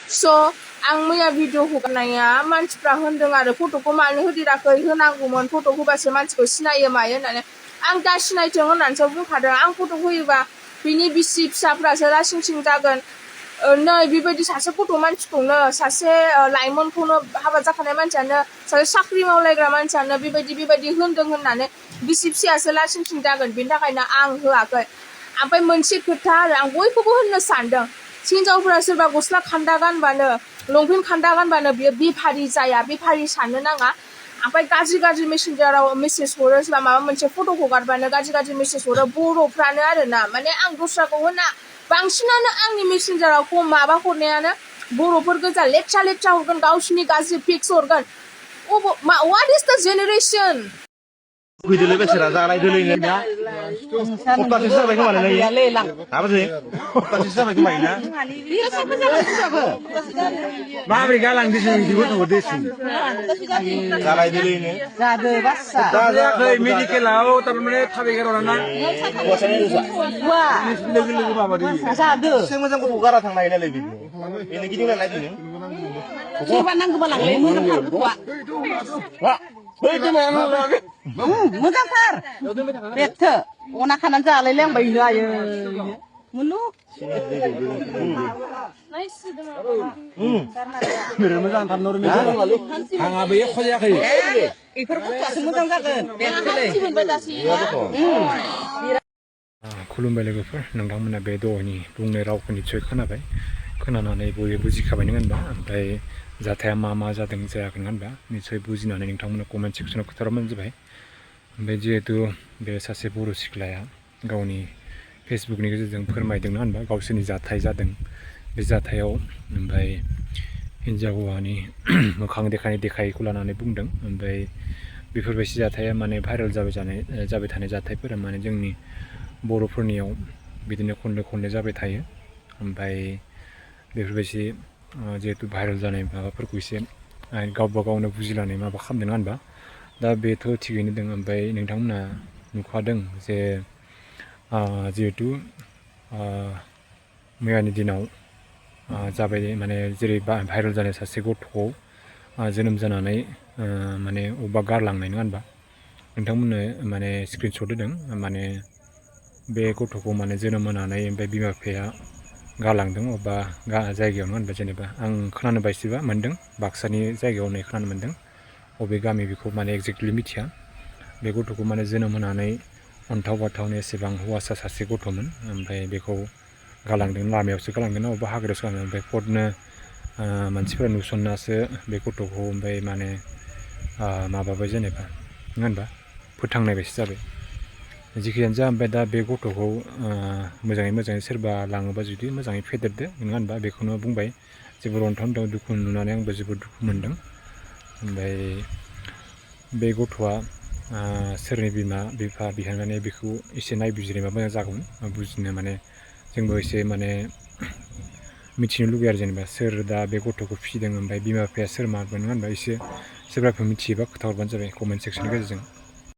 So आं मैया video हगारनाया मानसिफ्रा होनदों आरो फट'खौ मानो होदेराखै होनांगौमोन फट' होबासो मानसिखौ सिनायो मायो होननानै आं दा सिनायथों होननानैसो बुंखादों आं फट' होयोबा बिनि बिसि फिसाफ्रासो लासिं सिं जागोन नै बेबायदि सासे गथ' मानसिखौनो सासे लाइमोनखौनो हाबा जाखानाय मानसियानो सासे साख्रि मावलायग्रा मानसियानो बेबायदि होनदों होननानै बिसि फिसायासो लासिं सिं जागोन बेनि थाखायनो आं होआखै ओमफ्राय मोनसे खोथा आरो आं बयखौबो होननो सानदों हिनजावफोरा सोरबा गस्ला खान्दा गानबानो लंपेन्ट खान्दा गानबानो बियो बेफारि जाया बेफारि साननो नाङा ओमफ्राय गाज्रि मेसेन्जाराव मेसेज हरो सोरबा माबा मोनसे फट' हगारबानो गाज्रि मेसेज हरो बर'फ्रानो आरोना माने आं दस्राखौ होना बांसिनानो आंनि मेसेन्जाराव माबा हरनायानो बर'फोर गोजा लेथ्रा हरगोन गावसिनि गाज्रि पिक्स हरगोन what is the generation फैदोलै बेसेरा जानाय दोलैनो ना सप्तासेसो जाबाय खोमा नोङो माबासै सप्तासेसो जाबाय खोमा ना माबोरै गालांदिसो बिदिबो नुहरदिसो जानाय दोलैनो जादो बासा जायाखै मेडिकेलाव थारमाने थाबायगारना ना वा लोगो माबादि जादो एसे मोजां गथ' गारा थांनाय नालाय बिदिनो बेनो गिदिंनाय बिनो सोरबा नांगौबा लांलाय मोजांथार गथ'आ मोजांथार बेथो अना खानानै जालाय लांबाय नो आयो मोनु मोजांथार नरमेल आंहाबो एख' जायाखै बेफोर गथ'आसो मोजां जागोन खुलुमबाय लोगोफोर नोंथांमोना बे दहायनि बुंनाय रावखौ निस्सय खोनाबाय खोनानानै बयबो बुजिखाबाय नङा होनबा ओमफ्राय जाथाया मा जादों जायाखै नङा होनबा निस्सय बुजिनानै नोंथांमोना कमेन्ट सेक्सनाव खोन्थाहरबानो जाबाय ओमफ्राय जिहेतु बे सासे बर' सिख्लाया गावनि फेसबुकनि गेजेरजों फोरमायदों नङा होनबा गावसोरनि जाथाय जादों बे जाथायाव ओमफ्राय हिन्जाव हौवानि मोखां देखायखौ लानानै बुंदों ओमफ्राय बेफोरबायदि जाथाया माने भाइरेल जाबाय थानाय जाथायफोरा माने जोंनि बर'फोरनियाव बिदिनो खनले जाबाय थायो ओमफ्राय बेफोरबायदि जिहेतु भाइरेल जानाय माबाफोरखौ एसे गावबा गावनो बुजिलायनाय माबा खालामदों होनबा दा बेथ' थिगैनो दं ओमफ्राय नोंथांमोना नुखादों जे जिहेतु मैयानि दिनाव जाबाय माने जेरै भाइरेल जानाय सासे गथ'खौ जोनोम जानानै माने अबेबा गारलांनाय नङा होनबा नोंथांमोननो माने स्क्रिनशट होदों माने बे गथ'खौ माने जोनोम होनानै ओमफ्राय बिमा बिफाया गालांदों अबेबा जायगायाव नङा होनबा जेनेबा आं खोनानो बायदिबा मोन्दों बाक्सानि जायगायाव होननाय खोनानो मोन्दों अबे गामि बेखौ माने एक्जेक्टलि मिथिया बे गथ'खौ माने जोनोम होनानै अन्थाव बाथावनो एसेबां हौवासा सासे गथ'मोन ओमफ्राय बेखौ गालांदों लामायावसो गालांदों अबेबा हाग्रायावसो गालांदों ओमफ्राय फटनो मानसिफोरा नुसननासो बे गथ'खौ ओमफ्राय माने माबाबाय जेनेबा नङा होनबा फोथांनाय बायदि जाबाय जिखियानो जा ओमफ्राय दा बे गथ'खौ मोजाङै सोरबा लाङोबा जुदि मोजाङै फेदेरदो नङा होनबा बेखौनो बुंबाय जोबोर अन्थाव दुखु नुनानै आंबो जोबोद दुखु मोनदों ओमफ्राय बे गथ'आ सोरनि बिमा बिफा बिहामजोआ बेखौ एसे नायबिजिरबा मोजां जागौमोन बुजिनो माने जोंबो एसे माने मिथिनो लुगैयो आरो जेनेबा सोर दा बे गथ'खौ फिसिदों ओमफ्राय बिमा बिफाया सोर मामोन नङा होनबा एसे सोरबाफोर मिथियोबा खोन्थाहरबानो जाबाय कमेन्ट सेक्सननि गेजेरजों